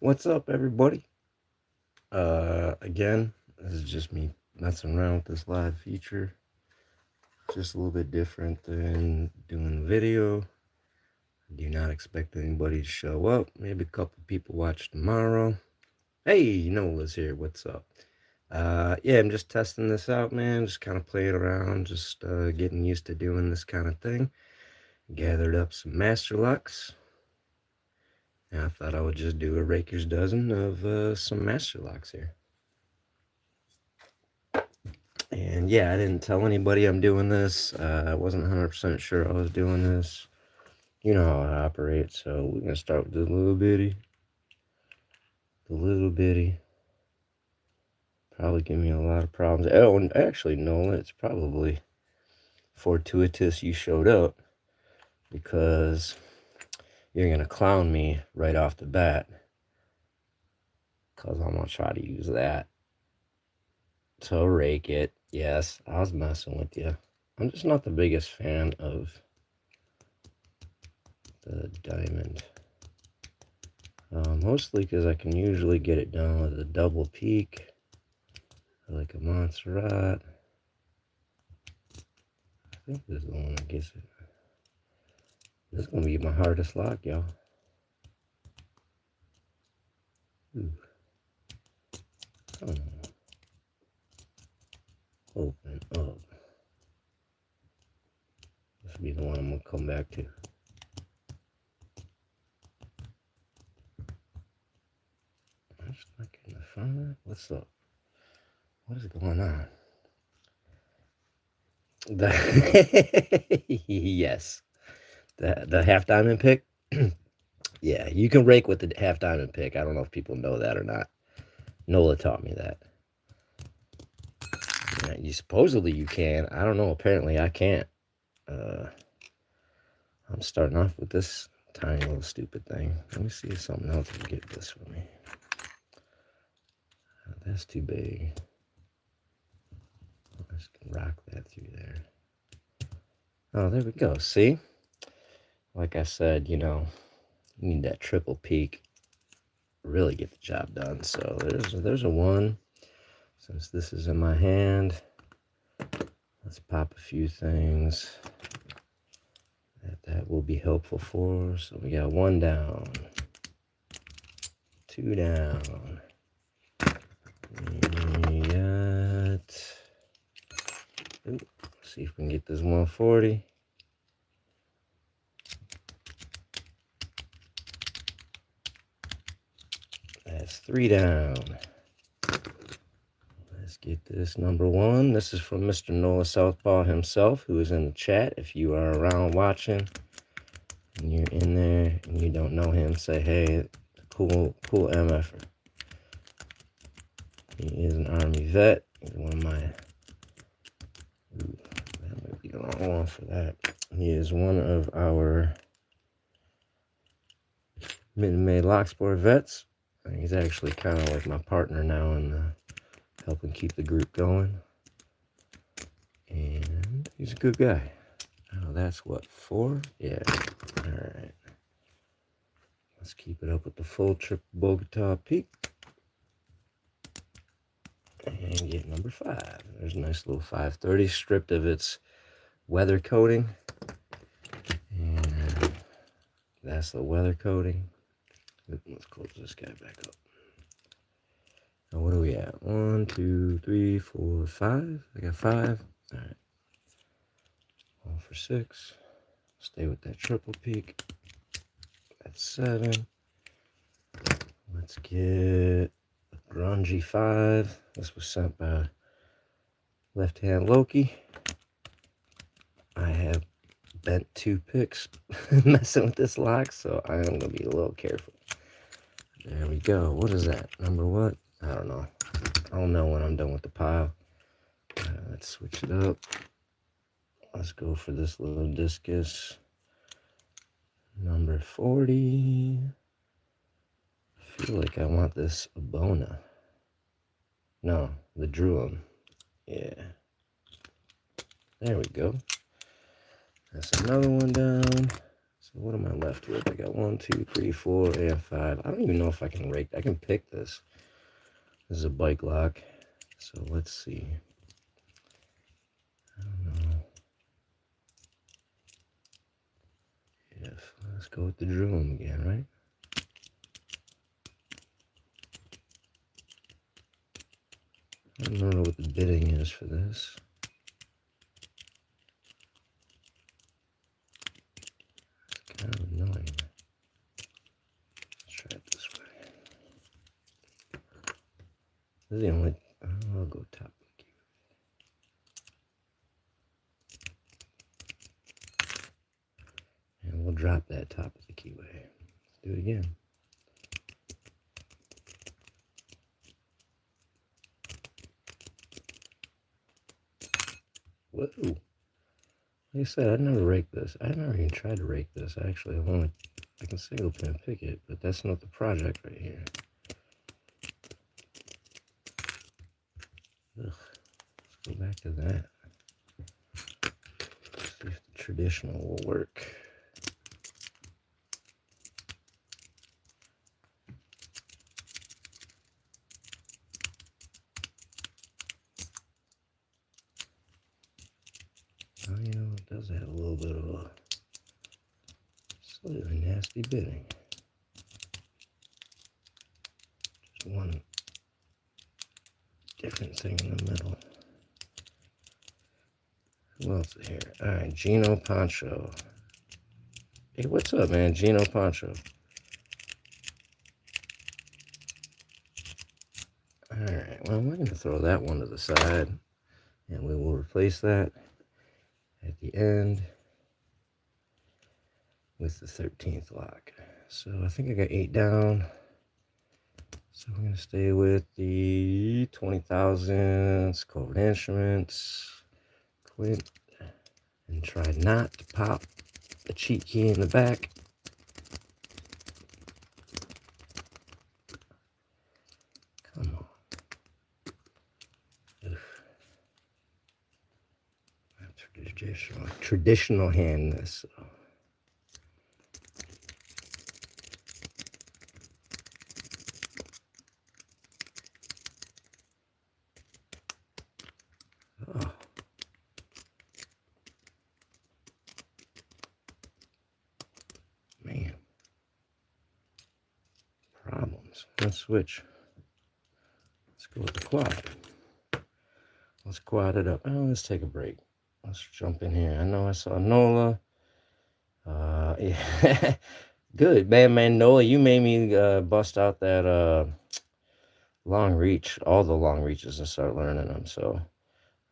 What's up, everybody? Again, this is just me messing around with this live feature. Just a little bit different than doing the video. I do not expect anybody to show up. Maybe a couple people watch tomorrow. Hey, Nola's here. What's up? Yeah, I'm just testing this out, man. Just kind of playing around, just getting used to doing this kind of thing. Gathered up some Masterlocks. And I thought I would just do a Raker's dozen of some Masterlocks here. And yeah, I didn't tell anybody I'm doing this. I wasn't 100% sure I was doing this. You know how I operate, so we're going to start with the little bitty. The little bitty. Probably give me a lot of problems. Oh, and actually, Nolan, it's probably fortuitous you showed up because you're going to clown me right off the bat because I'm going to try to use that to rake it. Yes, I was messing with you. I'm just not the biggest fan of the diamond. Mostly because I can usually get it done with a double peak, like a Montserrat. I think this is the one that gets it. This is going to be my hardest lock, y'all. Ooh. Come on. Open up. This will be the one I'm going to come back to. I'm just not getting the front. What's up? What is going on? Yes. The half diamond pick? Yeah, you can rake with the half diamond pick. I don't know if people know that or not. Nola taught me that. Yeah, you supposedly you can. I don't know. Apparently I can't. I'm starting off with this tiny little stupid thing. Let me see if something else will get this for me. Oh, that's too big. I just can rock that through there. Oh, there we go. See? Like I said, you need that triple peak. Really get the job done. So there's a one. Since this is in my hand, let's pop a few things that will be helpful for us. So we got one down, two down. We got, let's see if we can get this 140. That's three down. Let's get this number one. This is from Mr. Noah Southpaw himself, who is in the chat. If you are around watching and you're in there and you don't know him, say, hey, cool MFer. He is an Army vet. He's one of my, that might be the wrong one for that. He is one of our Minute Maid Locksport vets. He's actually kind of like my partner now in helping keep the group going. And he's a good guy. Oh, that's what, 4? Yeah. All right. Let's keep it up with the full triple Bogota peak. And get number 5. There's a nice little 530 stripped of its weather coating. And that's the weather coating. Let's close this guy back up. Now, what are we at? 1, 2, 3, 4, 5. I got 5. All right. 1 for 6. Stay with that triple peak. That's 7. Let's get a grungy 5. This was sent by Left Hand Loki. I have bent 2 picks messing with this lock, so I am going to be a little careful. There we go. What is that? Number what? I don't know. I'll know when I'm done with the pile. Let's switch it up. Let's go for this little discus. Number 40. I feel like I want this Abona. No, the Druum. Yeah. There we go. That's another one down. So what am I left with? I got 1, 2, 3, 4, and 5. I don't even know if I can rake. I can pick this. This is a bike lock. So let's see. I don't know. Let's go with the drone again, right? I don't know what the bidding is for this. It's kind of annoying. Let's try it this way. This is the only. I'll go top. And we'll drop that top of the keyway. Let's do it again. Whoa. Like I said, I've never raked this. I never even tried to rake this. Actually, I can single pin pick it, but that's not the project right here. Ugh. Let's go back to that. See if the traditional will work. Oh, you know, it does have a little bit of a slightly nasty bidding. Just one different thing in the middle. Who else is here? All right, Gino Poncho. Hey, what's up, man? Gino Poncho. All right, well, we're going to throw that one to the side, and we will replace that at the end with the 13th lock. So I think I got 8 down. So we're going to stay with the 20,000s, Covert Instruments, Quint, and try not to pop the cheat key in the back. Come on. Traditional hand this. So. Oh. Man. Problems. Let's switch. Let's go with the quad. Let's quad it up. Oh, let's take a break. Let's jump in here. I know I saw Nola. Yeah. Good, man, Nola. You made me bust out that long reach, all the long reaches, and start learning them. So,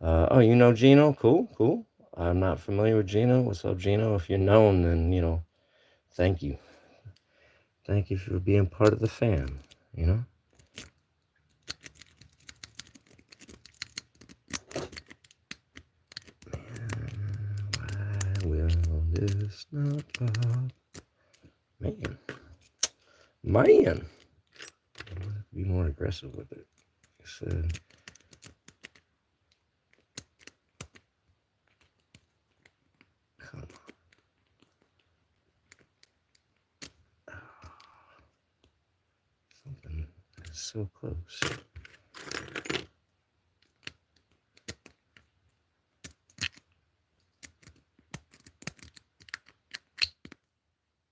oh, you know Gino? Cool. I'm not familiar with Gino. What's up, Gino? If you're known, then, you know, thank you. Thank you for being part of the fam, you know? Why will this not pop? Man. Be more aggressive with it. Like I said. Come on. Something is so close.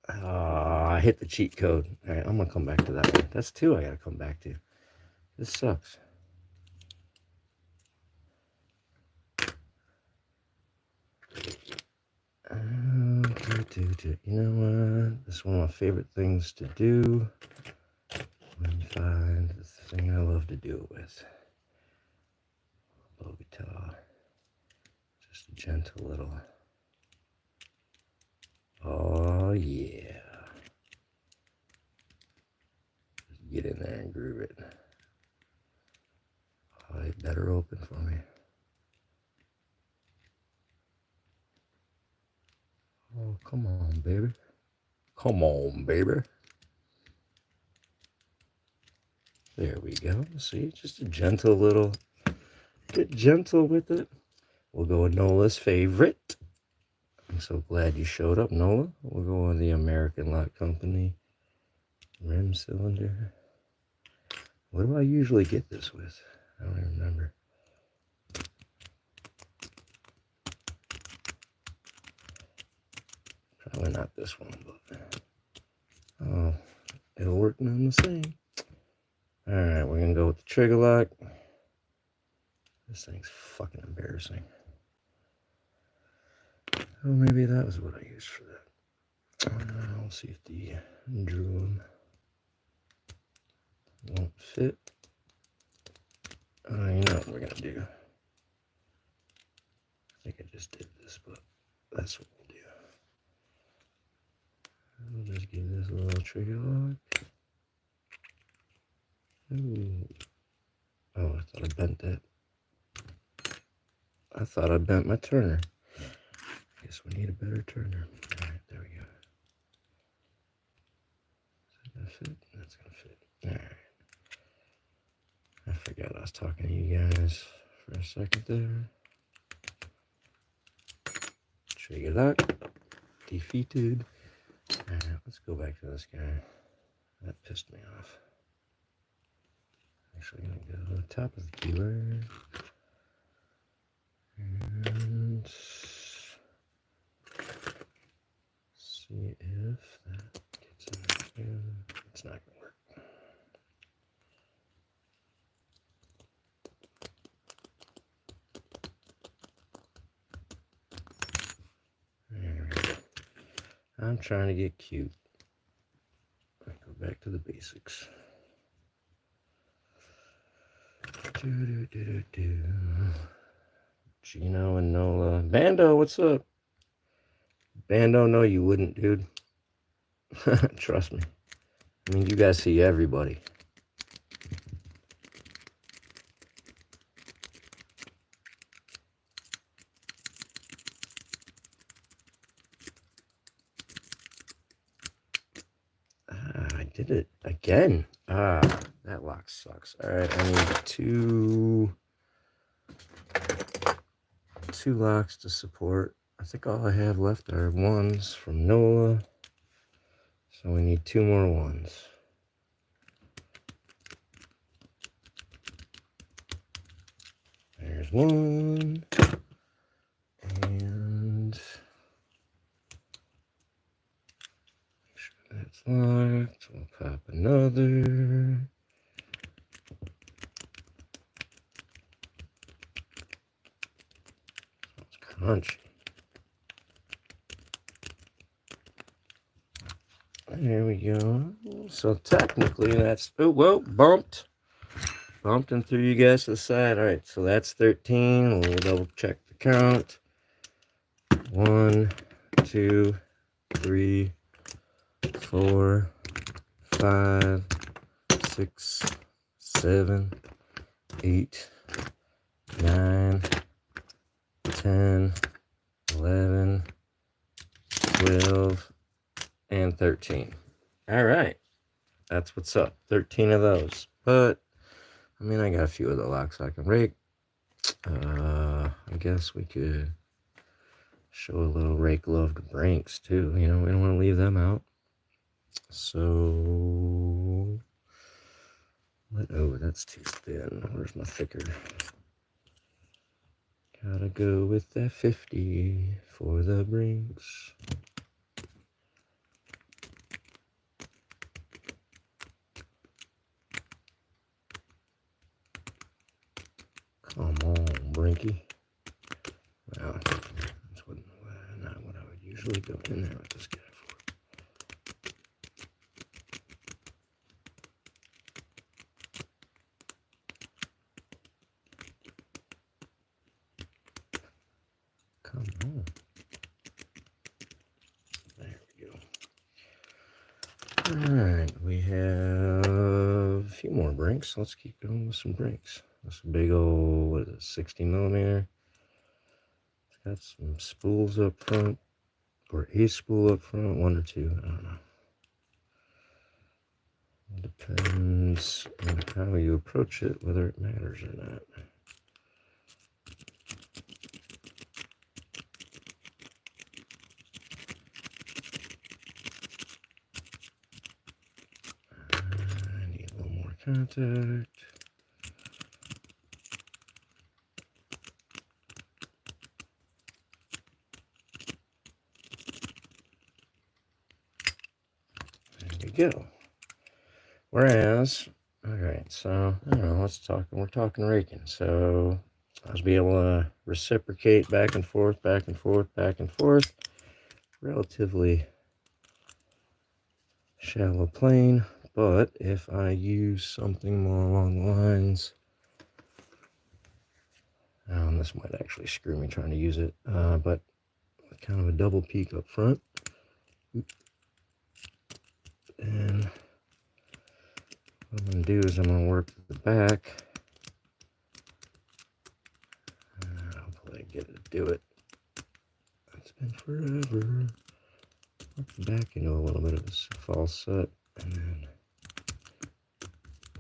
I hit the cheat code. All right, I'm going to come back to that one. That's 2 I got to come back to. This sucks. You know what? This is one of my favorite things to do. When you find the thing I love to do it with. Bow guitar. Just a gentle little. Oh, yeah. Just get in there and groove it. Oh, it better open for me. Oh, come on, baby. Come on, baby. There we go. See, just a gentle little, get gentle with it. We'll go with Nola's favorite. I'm so glad you showed up, Nola. We'll go on the American Lock Company rim cylinder. What do I usually get this with? I don't even remember. Probably not this one, but oh, it'll work none the same. Alright, we're gonna go with the trigger lock. This thing's fucking embarrassing. Oh, maybe that was what I used for that. I'll see if the drum won't fit. You know what we're gonna do. I think I just did this, but that's what we'll do. We'll just give this a little trigger lock. Ooh. Oh, I thought I bent that. I thought I bent my turner. Guess we need a better turner. Alright, there we go. Is that gonna fit? That's gonna fit. Alright. I forgot I was talking to you guys for a second there. Trigger lock. Defeated. Alright, let's go back to this guy. That pissed me off. Actually gonna go to the top of the keyword. And see if that gets in there. It's not gonna work. There we go. I'm trying to get cute. I go back to the basics. Gino and Nola. Bando, what's up? Bando, no, you wouldn't, dude. Trust me. I mean, you guys see everybody. I did it again. That lock sucks. All right, I need two locks to support. I think all I have left are ones from Nola. So we need two more ones. There's one. And make sure that's locked. We'll pop another. It's crunchy. There we go. So technically that's, oh, whoa, bumped and threw you guys to the side. All right, so that's 13. We'll double check the count. 1, 2, 3, 4, 5, 6, 7, 8, 9, 10, 11, 12, and 13. All right, that's what's up. 13 of those. But I mean, I got a few of the locks I can rake. I guess we could show a little rake love to Brinks too. You know, we don't want to leave them out. So, oh, that's too thin. Where's my thicker? Gotta go with that 50 for the Brinks. Come on, Brinky. Well, that's not what I would usually go in there with this guy for. Come on. There we go. Alright, we have a few more Brinks. Let's keep going with some Brinks. That's a big old, what is it, 60 millimeter. It's got some spools up front, or a spool up front, one or two, I don't know. It depends on how you approach it, whether it matters or not. contact. There we go. Whereas, alright, so, I don't know, we're talking raking. So, I was be able to reciprocate back and forth, back and forth, back and forth. Relatively shallow plane, but if I use something more along the lines, this might actually screw me trying to use it, but kind of a double peak up front. And what I'm going to do is I'm going to work the back. Hopefully I get it to do it. It's been forever. Work the back into a little bit of a false set, and then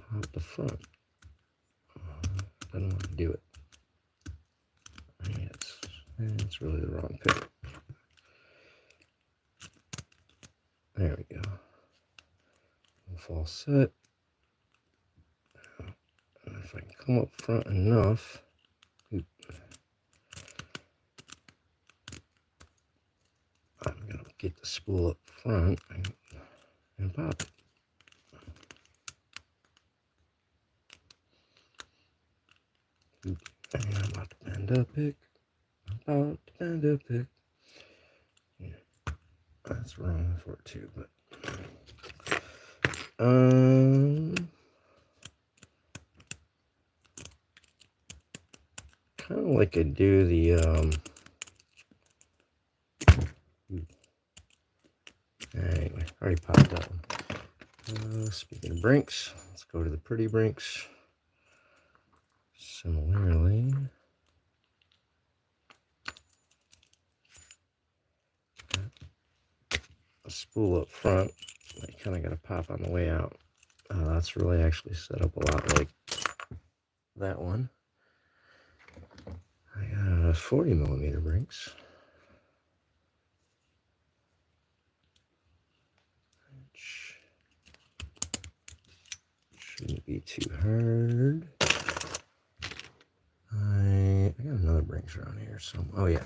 pop the front. I don't want to do it. It's really the wrong pick. There we go. False set. And if I can come up front enough, I'm going to get the spool up front and pop it. And I'm about to bend up pick. Yeah, that's wrong for it too, but kind of like I do the anyway, already popped that one. Speaking of Brinks, let's go to the pretty Brinks. Similarly, a spool up front. I kind of got to pop on the way out. That's really actually set up a lot like that one. I got a 40mm Brinks. Which shouldn't be too hard. I got another Brinks around here. Oh yeah.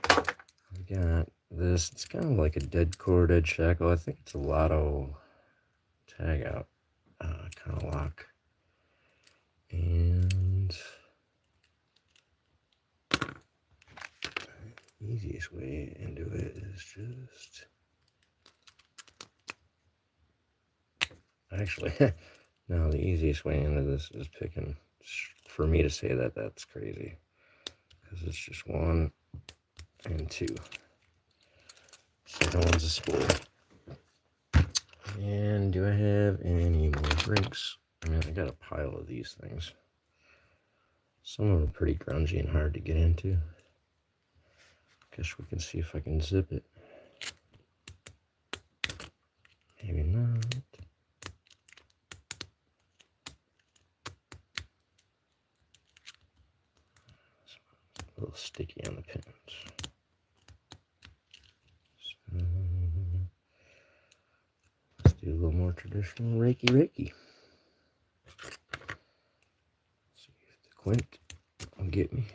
I got this. It's kind of like a dead cord edge shackle. I think it's a Lotto tag out kind of lock. And the easiest way into it is just actually no, the easiest way into this is picking. For me to say that, that's crazy, because it's just 1 and 2. Second one's a spool. And do I have any more Brinks? I mean, I got a pile of these things. Some of them are pretty grungy and hard to get into. Guess we can see if I can zip it. Maybe not. A little sticky on the pins. So let's do a little more traditional Rakey. See if the quint will get me.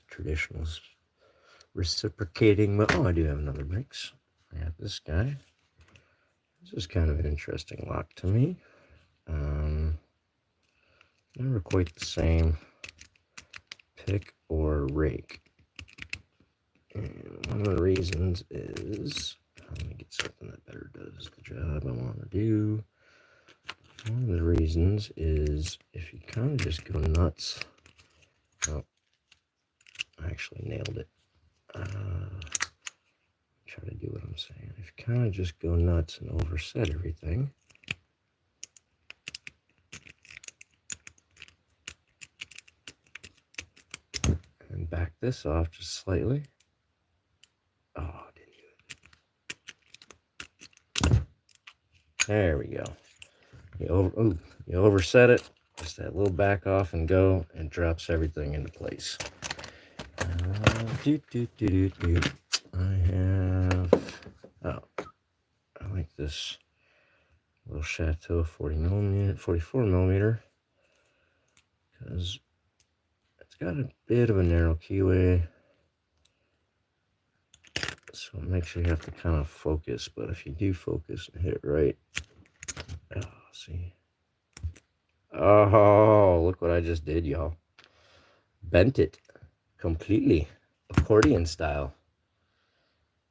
Traditional reciprocating. Oh, I do have another Brinks. I got this guy. This is kind of an interesting lock to me. Never quite the same pick or rake. And one of the reasons is, let me get something that better does the job I want to do. One of the reasons is if you kind of just go nuts. Oh, I actually nailed it. Try to do what I'm saying. If you kind of just go nuts and overset everything, and back this off just slightly. Oh, didn't do it. There we go. You overset it, Just that little back off and go, and drops everything into place. I have, oh, I like this little Chateau 44 millimeter, because it's got a bit of a narrow keyway, so it makes you have to kind of focus, but if you do focus and hit it right, oh, see, oh, look what I just did, y'all. Bent it completely, accordion style.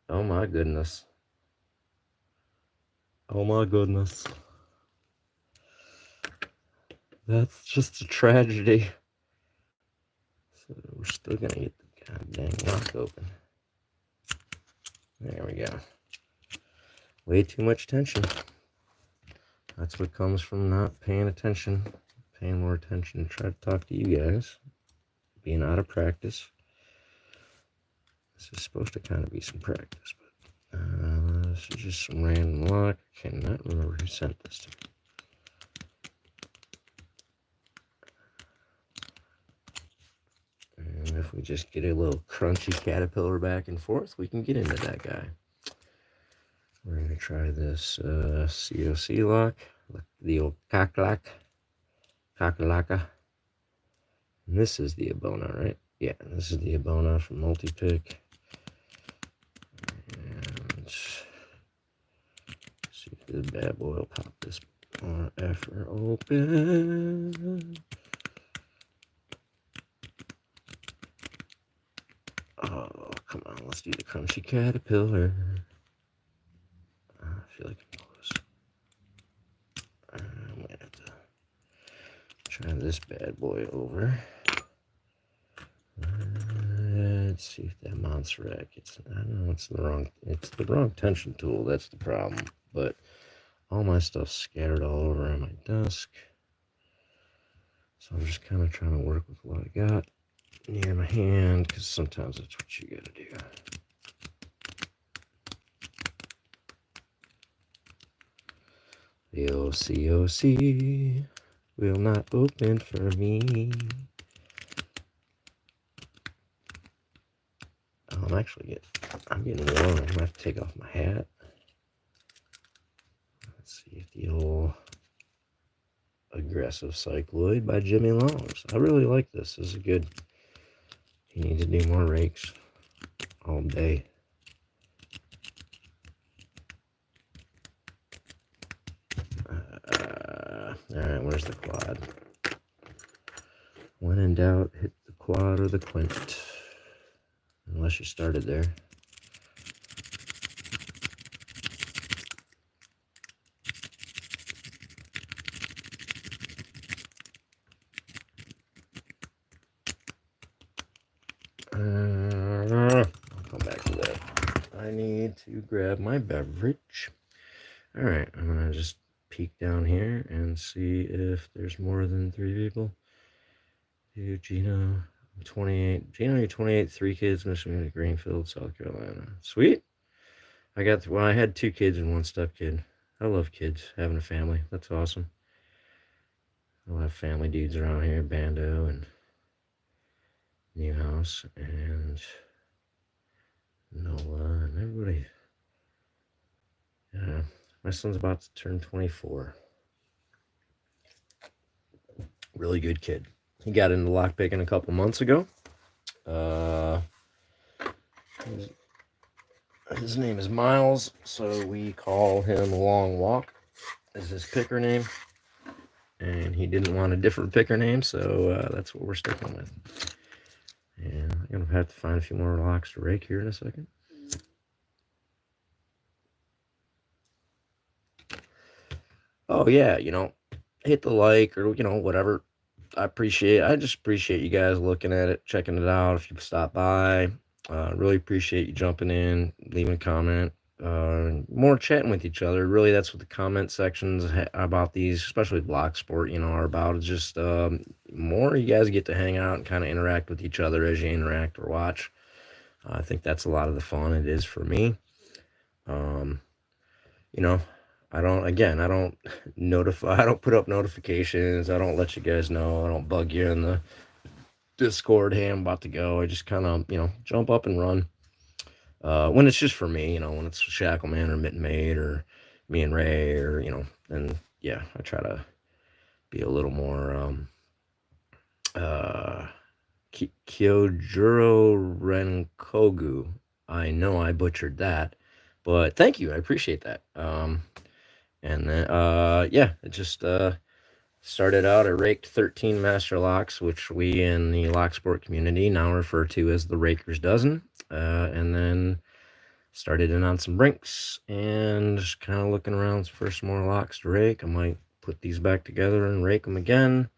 Oh my goodness. Oh my goodness. That's just a tragedy. So we're still gonna get the goddamn lock open. There we go. Way too much tension. That's what comes from not paying attention. Paying more attention to try to talk to you guys. Being out of practice. This is supposed to kind of be some practice, but this is just some random lock. I cannot remember who sent this to me. And if we just get a little crunchy caterpillar back and forth, we can get into that guy. We're going to try this COC lock, the old Kakalaka. And this is the Abona, right? Yeah, this is the Abona from Multi-Pick. And see if this bad boy will pop this effort open. Oh, come on, let's do the crunchy caterpillar. I feel like I'm close. I'm gonna have to try this bad boy over. Let's see if that Montserrat gets. I don't know. It's the wrong tension tool. That's the problem. But all my stuff's scattered all over on my desk, so I'm just kind of trying to work with what I got near my hand, because sometimes that's what you gotta do. The OCOC will not open for me. Oh, I'm getting warm. I'm gonna have to take off my hat. Let's see if the old Aggressive Cycloid by Jimmy Longs. I really like this. This is good. You need to do more rakes all day. Alright, where's the quad? When in doubt, hit the quad or the quint. Unless you started there. I'll come back to that. I need to grab my beverage. Alright, I'm going to just peek down here and see if there's more than 3 people. Dude, Gino, 28. Gino, you're 28, 3 kids, Michigan, Greenfield, South Carolina. Sweet. I had 2 kids and 1 stepkid. I love kids, having a family. That's awesome. I'll have family dudes around here, Bando and Newhouse and Nola and everybody. Yeah, my son's about to turn 24. Really good kid. He got into lockpicking a couple months ago. His name is Miles, so we call him Long Walk, is his picker name. And he didn't want a different picker name, so that's what we're sticking with. And I'm going to have to find a few more locks to rake here in a second. Oh, yeah, hit the like or, whatever. I just appreciate you guys looking at it, checking it out. If you stop by, really appreciate you jumping in, leaving a comment, more chatting with each other. Really, that's what the comment sections about these, especially Block Sport, are about. It's just more you guys get to hang out and kind of interact with each other as you interact or watch. I think that's a lot of the fun it is for me. I don't, again, I don't notify, I don't put up notifications. I don't let you guys know. I don't bug you in the Discord. Hey, I'm about to go. I just kind of, jump up and run. When it's just for me, when it's Shackleman or Mitten Maid or me and Ray or, then yeah, I try to be a little more, uh, Kyojuro Renkogu. I know I butchered that, but thank you. I appreciate that. And then, yeah, it just started out. I raked 13 master locks, which we in the lock sport community now refer to as the Raker's dozen. And then started in on some Brinks and just kind of looking around for some more locks to rake. I might put these back together and rake them again.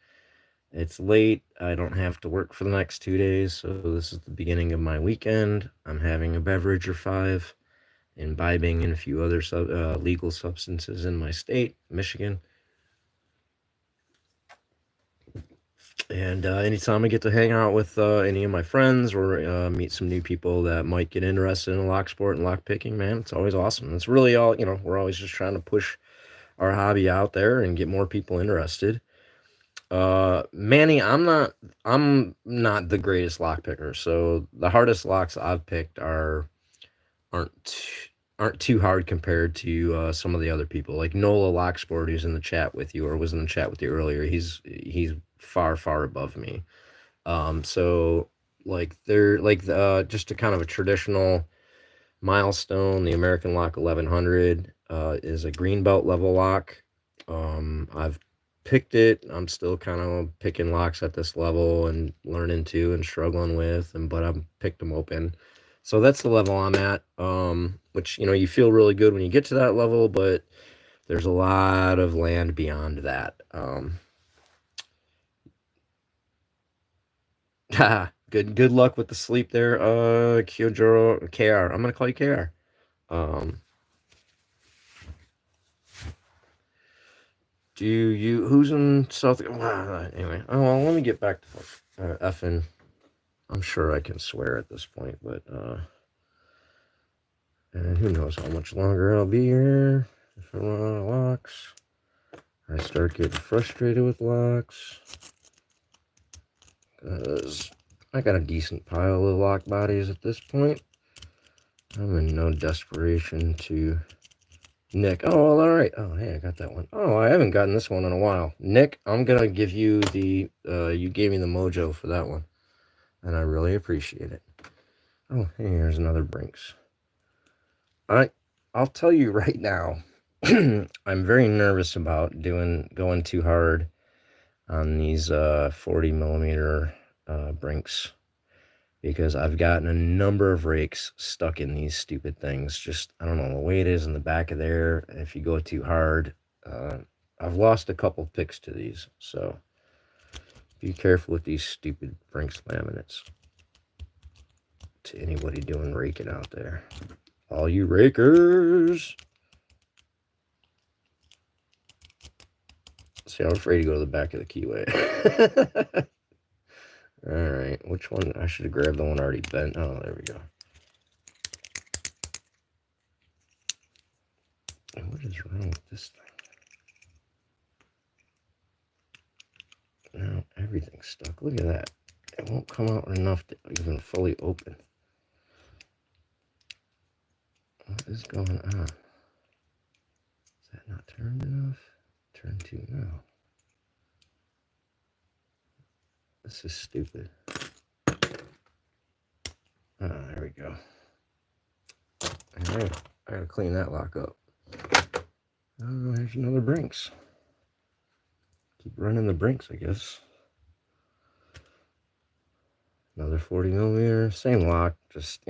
It's late. I don't have to work for the next 2 days, so this is the beginning of my weekend. I'm having a beverage or five, imbibing in a few other legal substances in my state, Michigan. And anytime I get to hang out with any of my friends or meet some new people that might get interested in lock sport and lock picking, man, it's always awesome. It's really all, we're always just trying to push our hobby out there and get more people interested. Manny, I'm not the greatest lock picker, so the hardest locks I've picked aren't aren't too hard compared to some of the other people. Like Nola Locksport, who's in the chat with you or was in the chat with you earlier. He's far above me. So like they're like just a kind of a traditional milestone. The American Lock 1100 is a green belt level lock. I've picked it. I'm still kind of picking locks at this level and learning to and struggling with, but I've picked them open. So that's the level I'm at. Which you feel really good when you get to that level, but there's a lot of land beyond that. Good luck with the sleep there, Kyojuro KR. I'm gonna call you KR. Um, who's in South? Anyway, oh well, let me get back to effing. I'm sure I can swear at this point, but and who knows how much longer I'll be here if I run out of locks. I start getting frustrated with locks because I got a decent pile of lock bodies at this point. I'm in no desperation to Nick. Oh, well, all right. Oh, hey, I got that one. Oh, I haven't gotten this one in a while. Nick, I'm going to give you the, you gave me the mojo for that one. And I really appreciate it. Oh, hey, here's another Brinks. I'll tell you right now, I'm very nervous about going too hard on these 40 millimeter Brinks, because I've gotten a number of rakes stuck in these stupid things. Just, I don't know, the way it is in the back of there, if you go too hard, I've lost a couple picks to these, so be careful with these stupid Brinks laminates. To anybody doing raking out there, all you rakers. See, I'm afraid to go to the back of the keyway. Alright, which one? I should have grabbed the one already bent. Oh, there we go. What is wrong with this thing? Now everything's stuck. Look at that. It won't come out enough to even fully open. What is going on? Is that not turned enough? Turn 2 now. This is stupid. There we go. Alright, I gotta clean that lock up. Oh, here's another Brinks. Keep running the Brinks, I guess. Another 40 millimeter, same lock, just,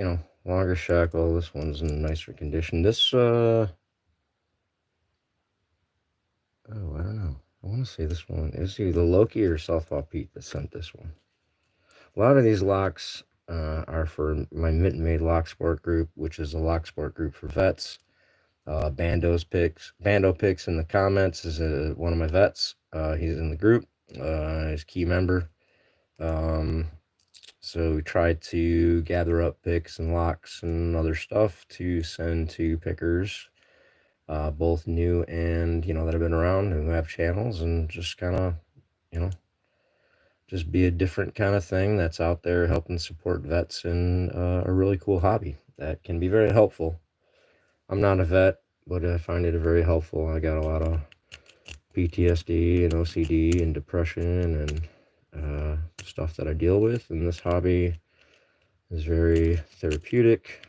longer shackle. This one's in nicer condition. This, oh, I don't know. I want to say this one is either Loki or Southpaw Pete that sent this one. A lot of these locks are for my Mitten Maid Lock Sport group, which is a lock sport group for vets. Bando Picks in the comments is one of my vets. He's in the group. He's a key member. So we try to gather up picks and locks and other stuff to send to pickers both new and, that have been around and who have channels, and just kind of, you know, just be a different kind of thing that's out there helping support vets in a really cool hobby that can be very helpful. I'm not a vet, but I find it very helpful. I got a lot of PTSD and OCD and depression and stuff that I deal with, and this hobby is very therapeutic.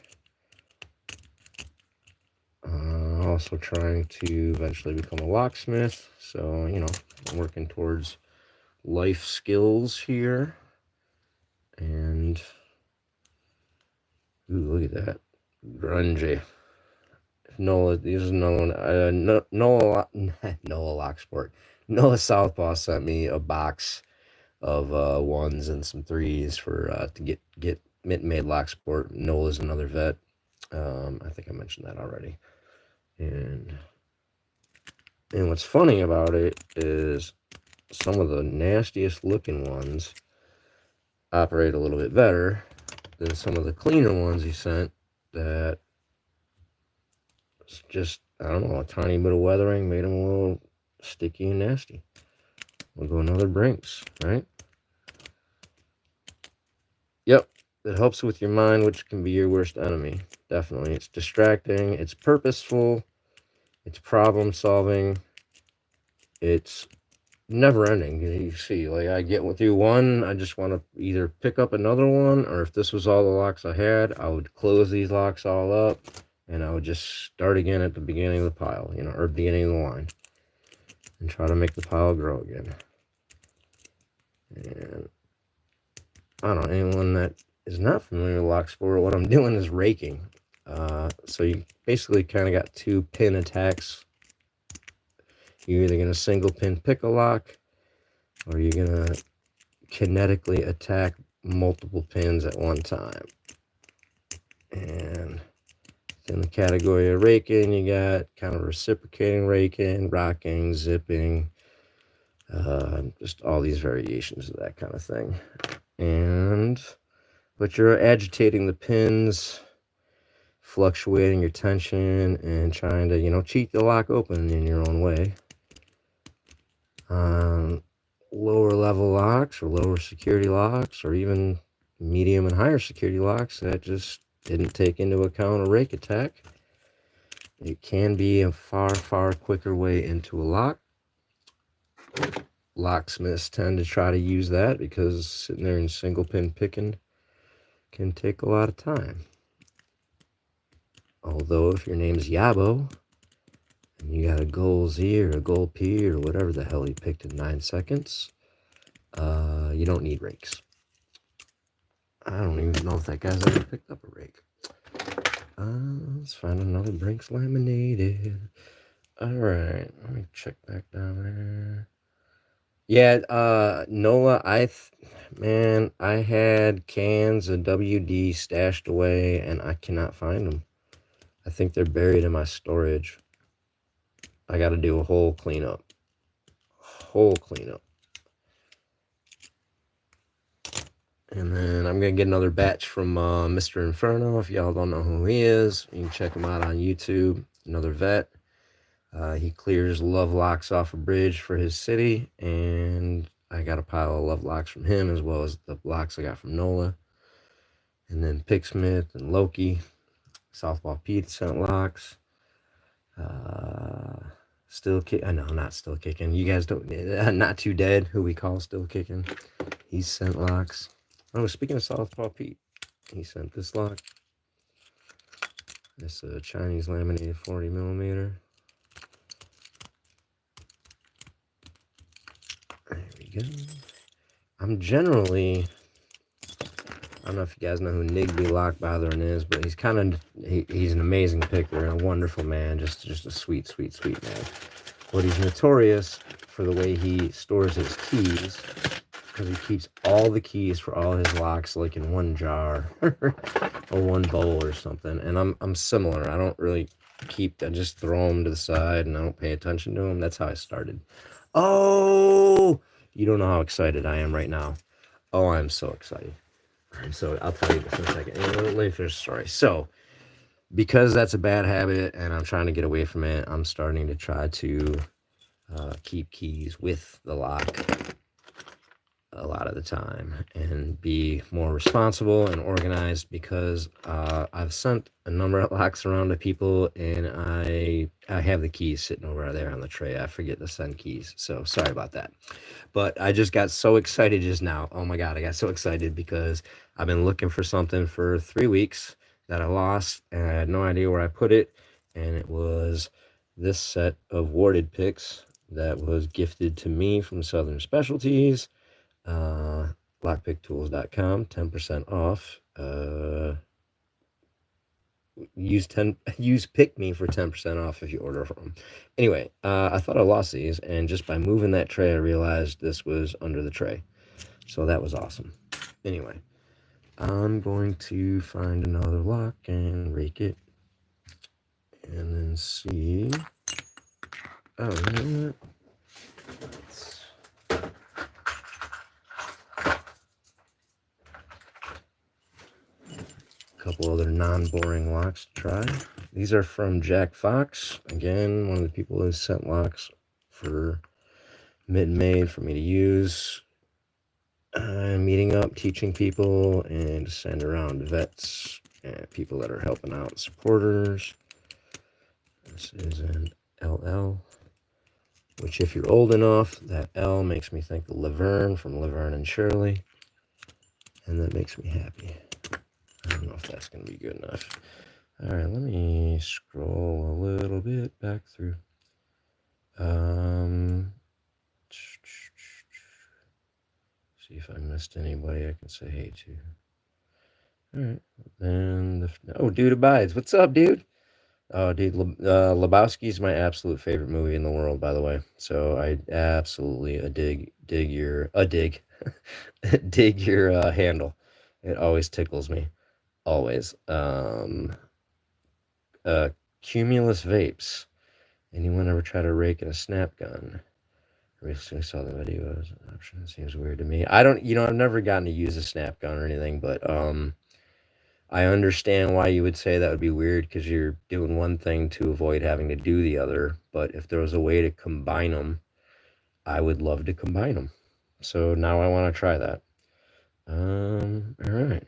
Also trying to eventually become a locksmith, so I'm working towards life skills here. And ooh, look at that, grungy. Noah, this is Noah. Noah Locksport. Noah Southpaw sent me a box of ones and some threes for to get made Locksport. Noah's another vet. I think I mentioned that already. And what's funny about it is some of the nastiest looking ones operate a little bit better than some of the cleaner ones he sent that just, I don't know, a tiny bit of weathering made them a little sticky and nasty. We'll go another Brinks, right? Yep, it helps with your mind, which can be your worst enemy. Definitely. It's distracting, it's purposeful, it's problem solving, it's never ending. You see, like, I get through one, I just want to either pick up another one, or if this was all the locks I had, I would close these locks all up and I would just start again at the beginning of the pile, or beginning of the line, and try to make the pile grow again. And I don't know, anyone that is not familiar with Locksport, what I'm doing is raking. So you basically kind of got two pin attacks. You're either going to single pin pick a lock, or you're going to kinetically attack multiple pins at one time. And in the category of raking, you got kind of reciprocating raking, rocking, zipping, just all these variations of that kind of thing. But you're agitating the pins, fluctuating your tension, and trying to, cheat the lock open in your own way. Lower level locks or lower security locks, or even medium and higher security locks that just didn't take into account a rake attack, it can be a far, far quicker way into a lock. Locksmiths tend to try to use that because sitting there and single pin picking can take a lot of time. Although if your name's Yabo and you got a goal Z or a goal P or whatever the hell he picked in 9 seconds, you don't need rakes. I don't even know if that guy's ever picked up a rake. Let's find another Brinks laminated. Alright, let me check back down there. Yeah, Nola, man, I had cans of WD stashed away and I cannot find them. I think they're buried in my storage. I got to do a whole cleanup. And then I'm going to get another batch from Mr. Inferno. If y'all don't know who he is, you can check him out on YouTube. Another vet. He clears love locks off a bridge for his city. And I got a pile of love locks from him, as well as the locks I got from Nola. And then Picksmith and Loki. Southpaw Pete sent locks. Still kicking. No, not still kicking. You guys don't. Not Too Dead, who we call still kicking. He sent locks. Oh, speaking of Southpaw Pete, he sent this lock. This Chinese laminated 40 millimeter. There we go. I'm generally, I don't know if you guys know who Nigby Lockbothering is, but he's an amazing picker and a wonderful man, just a sweet, sweet, sweet man. But he's notorious for the way he stores his keys, because he keeps all the keys for all his locks like in one jar or one bowl or something. And I'm similar. I don't really I just throw them to the side and I don't pay attention to them. That's how I started. Oh, you don't know how excited I am right now. Oh, I'm so excited. I'll tell you this in a second. Let me finish the story. So, because that's a bad habit and I'm trying to get away from it, I'm starting to try to keep keys with the lock a lot of the time and be more responsible and organized, because I've sent a number of locks around to people and I have the keys sitting over there on the tray. I forget to send keys, so sorry about that. But I just got so excited just now. Oh my God, I got so excited because I've been looking for something for 3 weeks that I lost and I had no idea where I put it. And it was this set of warded picks that was gifted to me from Southern Specialties. Lockpicktools.com, 10% off. Use pick me for 10% off if you order from them. Anyway, I thought I lost these, and just by moving that tray I realized this was under the tray, so that was awesome. Anyway, I'm going to find another lock and rake it and then see. Oh, you know what? Let's... couple other non-boring locks to try. These are from Jack Fox. Again, one of the people who sent locks for mid-made for me to use. Meeting up, teaching people, and to send around to vets and people that are helping out, supporters. This is an LL, which if you're old enough, that L makes me think of Laverne from Laverne and Shirley, and that makes me happy. I don't know if that's going to be good enough. All right, let me scroll a little bit back through. See if I missed anybody I can say hey to. All right, then Dude Abides. What's up, dude? Oh, dude, Lebowski's my absolute favorite movie in the world, by the way. So I absolutely dig your dig your handle. It always tickles me, always. Cumulus vapes. Anyone ever try to rake in a snap gun? I recently saw the video as an option. It seems weird to me. I don't, I've never gotten to use a snap gun or anything, but I understand why you would say that would be weird, because you're doing one thing to avoid having to do the other. But if there was a way to combine them, I would love to combine them. So now I want to try that. All right.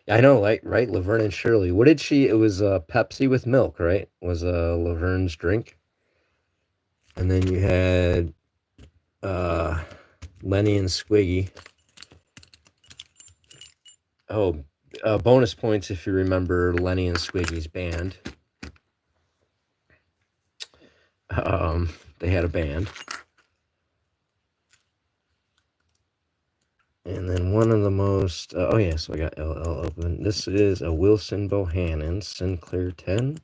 I know, like, right? Laverne and Shirley. What did she? It was Pepsi with milk, right? Was Laverne's drink. And then you had Lenny and Squiggy. Oh, bonus points if you remember Lenny and Squiggy's band. They had a band. And then one of the most... oh, yeah, so I got LL open. This is a Wilson Bohannon Sinclair 10.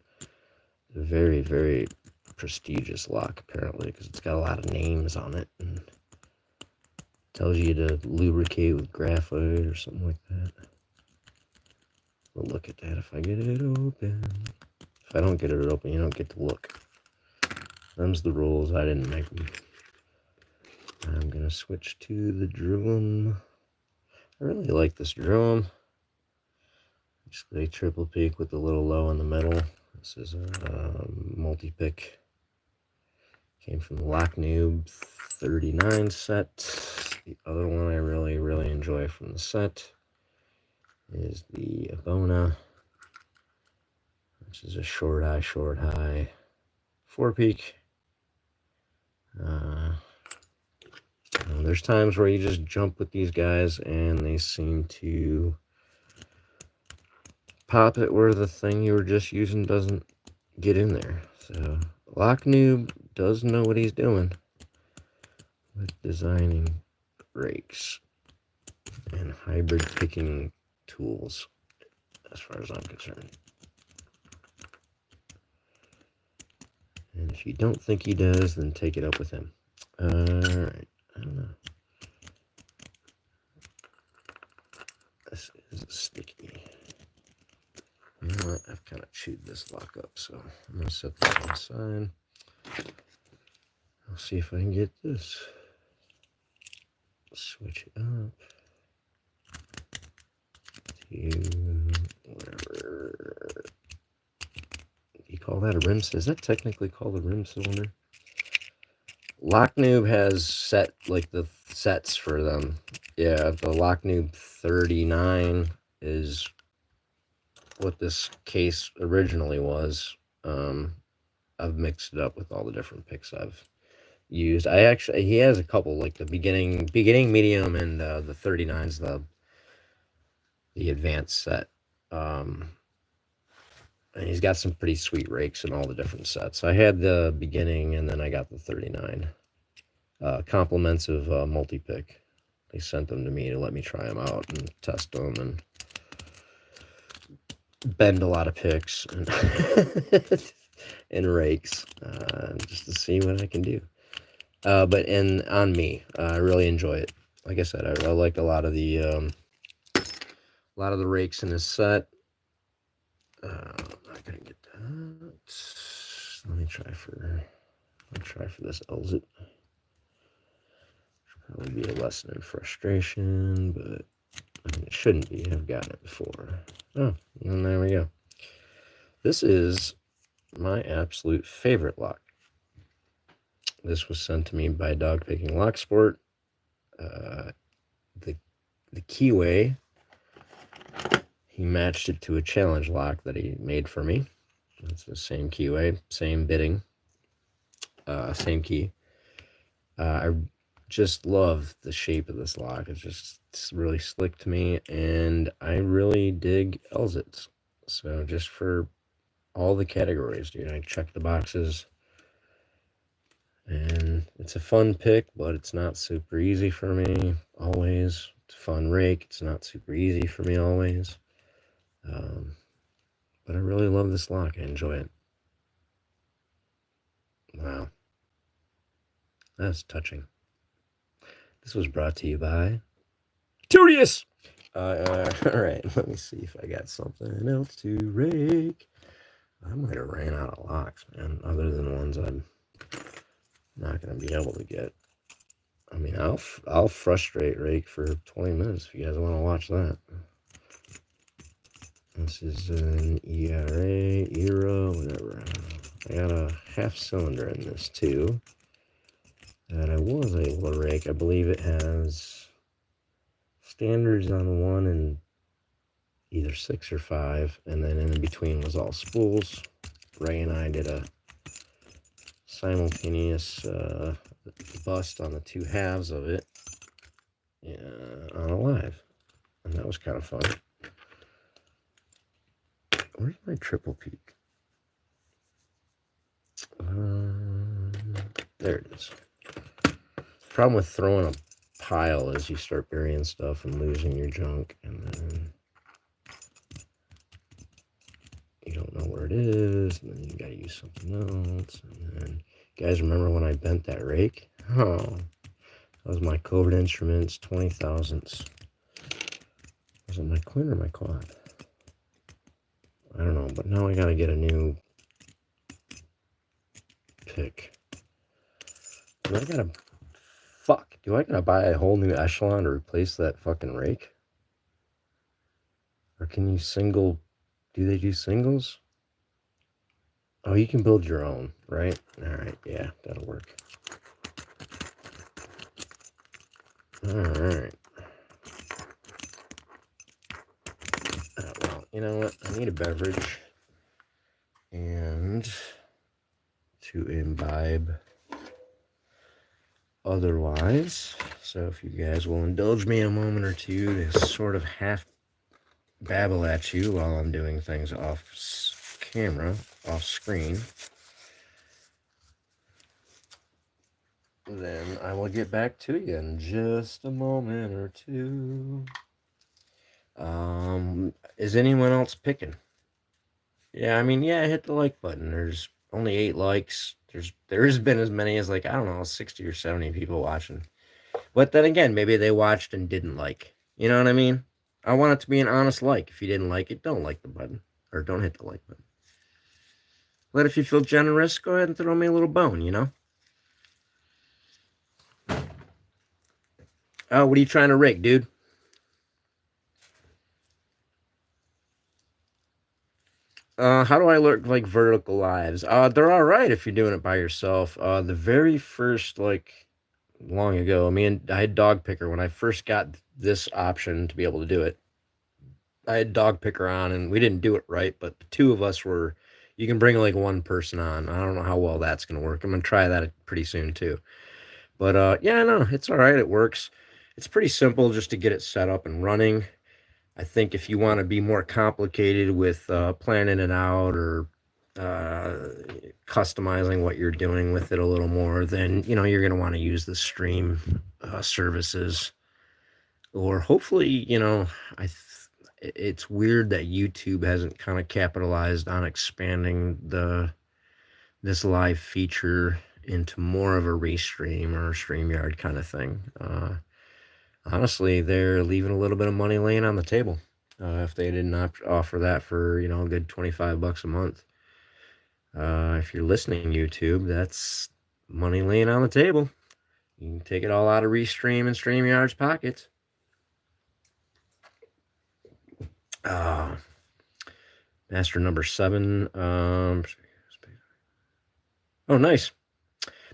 Very, very prestigious lock, apparently, because it's got a lot of names on it. And tells you to lubricate with graphite or something like that. We'll look at that if I get it open. If I don't get it open, you don't get to look. Them's the rules. I didn't make them. I'm going to switch to the drum. I really like this drum. Basically a triple peak with the little low in the middle. This is a multi-pick. Came from the Lock Noob 39 set. The other one I really, really enjoy from the set is the Abona, which is a short high 4-peak. There's times where you just jump with these guys and they seem to pop it where the thing you were just using doesn't get in there. So Lock Noob does know what he's doing with designing rakes and hybrid picking tools, as far as I'm concerned. And if you don't think he does, then take it up with him. Alright, I don't know. This is sticky. You know what? I've kind of chewed this lock up, so I'm going to set this aside. I'll see if I can get this. Switch it up to whatever. call that a rim? Is that technically called a rim cylinder? Lock Noob has set like the sets for them. Yeah, the Lock Noob 39 is what this case originally was. I've mixed it up with all the different picks I've used. He has a couple like the beginning, medium, and the 39's the advanced set. And he's got some pretty sweet rakes in all the different sets. I had the beginning, and then I got the 39. Compliments of multi-pick. They sent them to me to let me try them out and test them and bend a lot of picks and, and rakes just to see what I can do. But on me, I really enjoy it. Like I said, I like a lot of the rakes in this set. I'm not gonna get that. Let me try for this Elzit. Probably be a lesson in frustration, but I mean, it shouldn't be. I've gotten it before. Oh, and there we go. This is my absolute favorite lock. This was sent to me by Dog Picking Lock Sport. The keyway, he matched it to a challenge lock that he made for me. It's the same keyway, same bidding, same key. I just love the shape of this lock. It's really slick to me, and I really dig Elzits. So just for all the categories, dude, I check the boxes, and it's a fun pick, but it's not super easy for me always. It's a fun rake. It's not super easy for me always. But I really love this lock. I enjoy it. Wow. That's touching. This was brought to you by Turius. All right, let me see if I got something else to rake. I might have ran out of locks, man, other than ones I'm not going to be able to get. I mean, I'll frustrate Rake for 20 minutes if you guys want to watch that. This is an era, whatever. I got a half cylinder in this too that I was able to rake. I believe it has standards on one and either 6 or 5, and then in between was all spools. Ray and I did a simultaneous bust on the 2 halves of it on a live, and that was kind of fun. Where's my triple peak? There it is. The problem with throwing a pile is you start burying stuff and losing your junk, and then you don't know where it is, and then you gotta use something else. And then, you guys remember when I bent that rake? Oh, that was my covert instruments 20 thousandths. Was it my quin or my quad? I don't know, but now I gotta get a new pick. Do I gotta buy a whole new echelon to replace that fucking rake? Or can you do they do singles? Oh, you can build your own, right? Alright, yeah, that'll work. Alright. Well, you know what? I need a beverage. And to imbibe otherwise. So if you guys will indulge me a moment or two to sort of half babble at you while I'm doing things off camera, off screen, then I will get back to you in just a moment or two. Is anyone else picking? Yeah, I mean, yeah, hit the like button. There's only 8 likes. There's been as many as, like, I don't know, 60 or 70 people watching. But then again, maybe they watched and didn't like. You know what I mean? I want it to be an honest like. If you didn't like it, don't like the button. Or don't hit the like button. But if you feel generous, go ahead and throw me a little bone, you know? Oh, what are you trying to rig, dude? How do I look like vertical lives? They're all right if you're doing it by yourself. The very first, like, long ago, I had dog picker when I first got this option to be able to do it. I had dog picker on, and we didn't do it right, but the two of us were. You can bring like one person on. I don't know how well that's gonna work. I'm gonna try that pretty soon too. But yeah, no, it's all right. It works. It's pretty simple just to get it set up and running. I think if you want to be more complicated with planning it out or uh, customizing what you're doing with it a little more, then you're going to want to use the stream services, or hopefully, I. It's weird that YouTube hasn't kind of capitalized on expanding this live feature into more of a restream or a StreamYard kind of thing. Honestly, they're leaving a little bit of money laying on the table. If they did not offer that for a good $25 a month, if you're listening, YouTube, that's money laying on the table. You can take it all out of Restream and StreamYard's pockets. Master number 7. Oh, nice,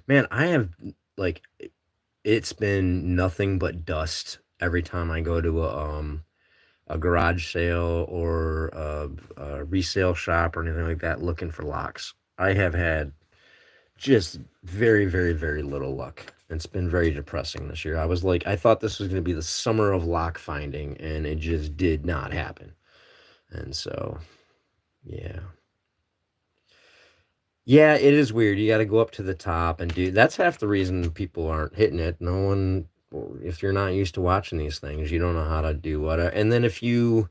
man. I have like it's been nothing but dust every time I go to a garage sale or a resale shop or anything like that looking for locks. I have had just very, very, very little luck. It's been very depressing this year. I thought this was going to be the summer of lock finding, and it just did not happen. And so, yeah. Yeah, it is weird. You got to go up to the top and do. That's half the reason people aren't hitting it. No one, if you're not used to watching these things, you don't know how to do what. And then if you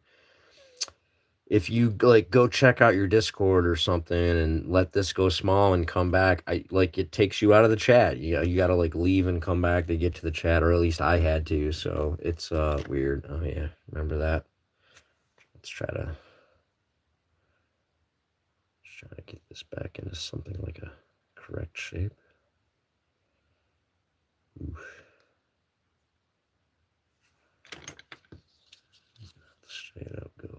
like go check out your Discord or something and let this go small and come back, it takes you out of the chat. You got to like leave and come back to get to the chat, or at least I had to. So it's weird. Oh yeah, remember that. Let's try to get this back into something like a correct shape. Oof. Straight up go.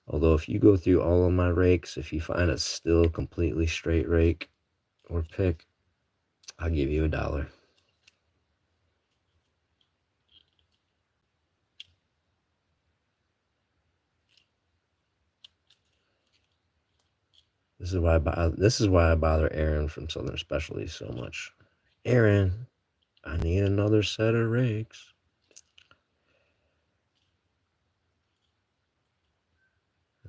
Although if you go through all of my rakes, if you find a still completely straight rake or pick, I'll give you $1. This is why I bother Aaron from Southern Specialties so much. Aaron, I need another set of rakes.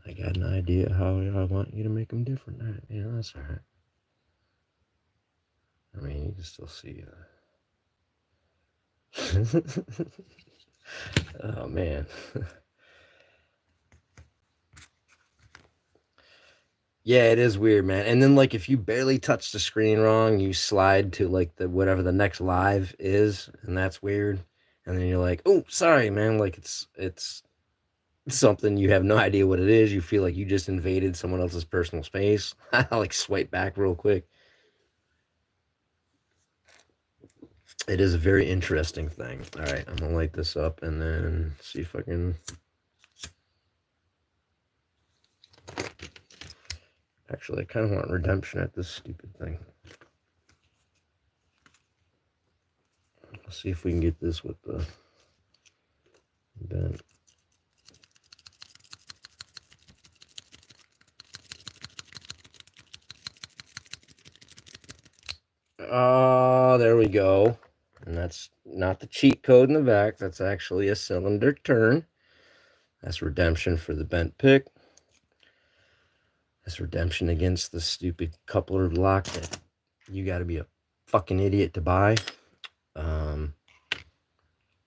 I got an idea how I want you to make them different. All right, yeah, that's all right. I mean, you can still see. Oh man. Yeah, it is weird, man. And then like if you barely touch the screen wrong, you slide to like the whatever the next live is, and that's weird. And then you're like, "Oh, sorry, man." Like it's something you have no idea what it is. You feel like you just invaded someone else's personal space. I like swipe back real quick. It is a very interesting thing. All right, I'm gonna light this up and then see if I can. Actually, I kind of want redemption at this stupid thing. Let's see if we can get this with the bent. Oh, there we go. And that's not the cheat code in the back. That's actually a cylinder turn. That's redemption for the bent pick. That's redemption against the stupid coupler lock that you got to be a fucking idiot to buy.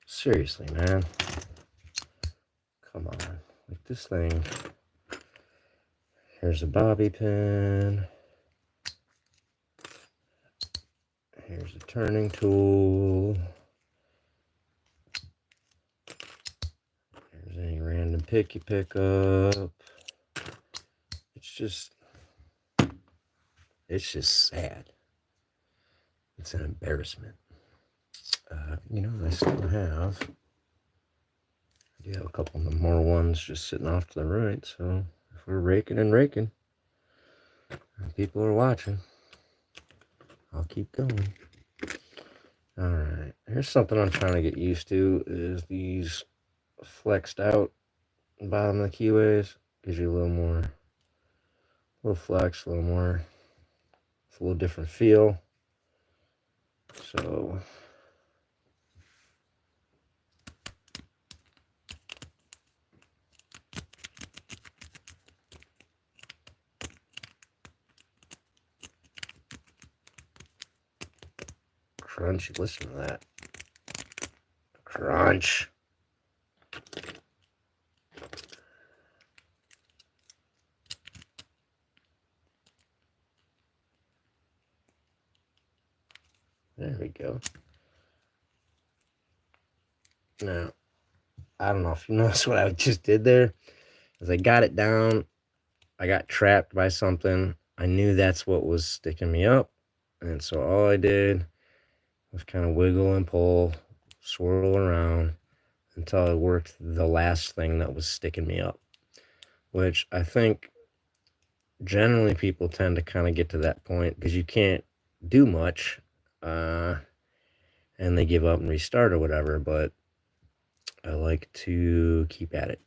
Seriously, man. Come on. Like this thing. Here's a bobby pin. Here's a turning tool. Here's any random pick you pick up. It's just sad. It's an embarrassment. I still have. I do have a couple more ones just sitting off to the right. So if we're raking and raking, and people are watching, I'll keep going. All right. Here's something I'm trying to get used to: is these flexed out bottom of the keyways. Gives you a little flex, a little more. It's a little different feel. So. Crunch, listen to that. Crunch. There we go. Now, I don't know if you noticed what I just did there. As I got it down, I got trapped by something. I knew that's what was sticking me up. And so all I did was kind of wiggle and pull, swirl around until I worked the last thing that was sticking me up. Which I think generally people tend to kind of get to that point because you can't do much. And they give up and restart or whatever, but I like to keep at it.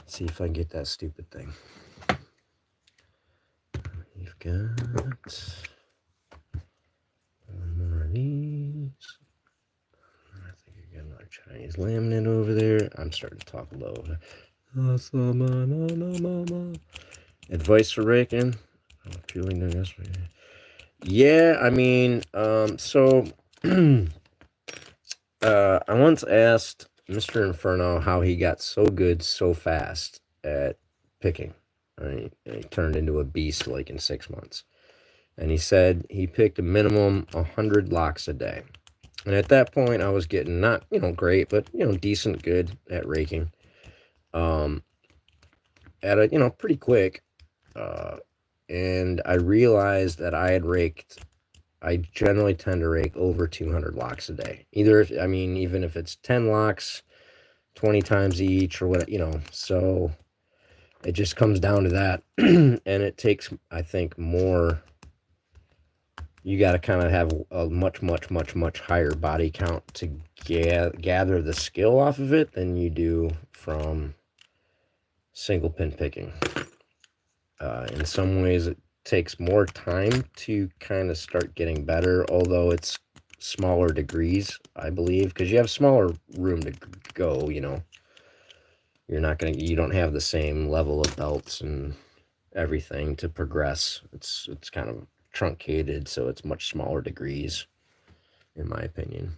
See if I can get that stupid thing. We've got one more of these. I think I got another Chinese laminate over there. I'm starting to talk low. Advice for raking. Yeah, I mean, so I once asked Mr. Inferno how he got so good so fast at picking. He turned into a beast like in 6 months. And he said he picked a minimum 100 locks a day. And at that point, I was getting not, great, but, decent good at raking. At a, pretty quick. And I realized that I generally tend to rake over 200 locks a day. Even if it's 10 locks, 20 times each or what, so it just comes down to that. And it takes, I think, more. You got to kind of have a much, much, much, much higher body count to gather the skill off of it than you do from single pin picking. In some ways, it takes more time to kind of start getting better, although it's smaller degrees, I believe, because you have smaller room to go, you don't have the same level of belts and everything to progress. It's kind of truncated, so it's much smaller degrees, in my opinion.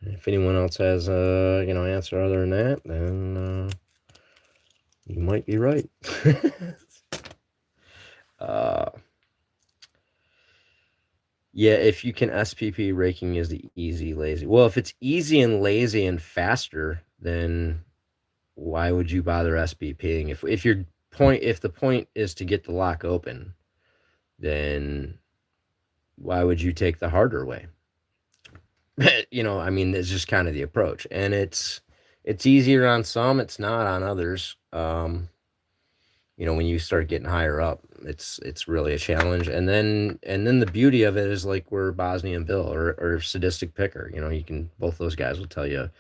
If anyone else has answer other than that, then you might be right. Yeah, if you can SPP, raking is the easy, lazy. Well, if it's easy and lazy and faster, then why would you bother SPPing? If the point is to get the lock open, then why would you take the harder way? It's just kind of the approach, and it's easier on some, it's not on others. When you start getting higher up, it's really a challenge. And then the beauty of it is like we're Bosnian Bill or Sadistic Picker. Both those guys will tell you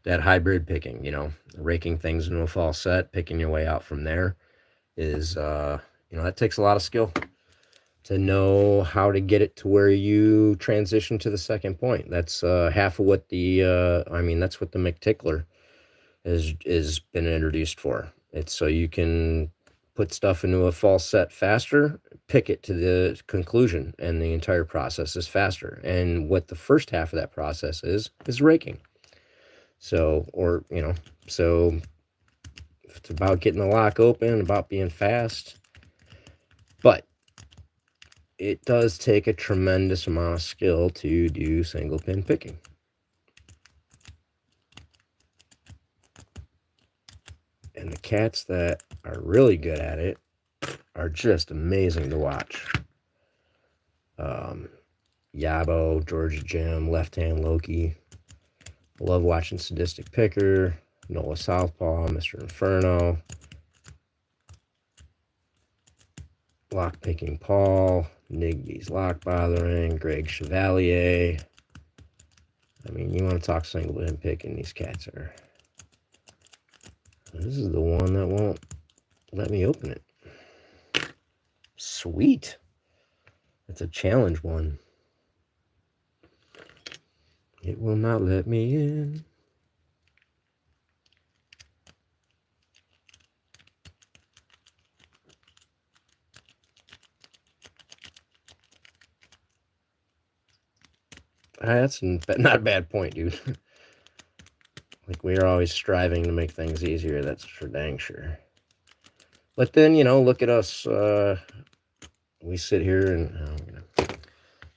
that hybrid picking, raking things into a false set, picking your way out from there is, that takes a lot of skill to know how to get it to where you transition to the second point. That's half of what that's what the McTickler is been introduced for. It's so you can put stuff into a false set faster, pick it to the conclusion, and the entire process is faster. And what the first half of that process is raking. So it's about getting the lock open, about being fast. But it does take a tremendous amount of skill to do single pin picking. And the cats that are really good at it are just amazing to watch. Yabo, Georgia Jim, Left Hand Loki. Love watching Sadistic Picker, Noah Southpaw, Mr. Inferno, Lockpicking Paul, Nigby's Lock Bothering, Greg Chevalier. I mean, you want to talk single pin picking, these cats are. This is the one that won't let me open it. Sweet. It's a challenge one. It will not let me in. That's not a bad point, dude. Like, we're always striving to make things easier, that's for dang sure. But then, you know, look at us. We sit here and I'm gonna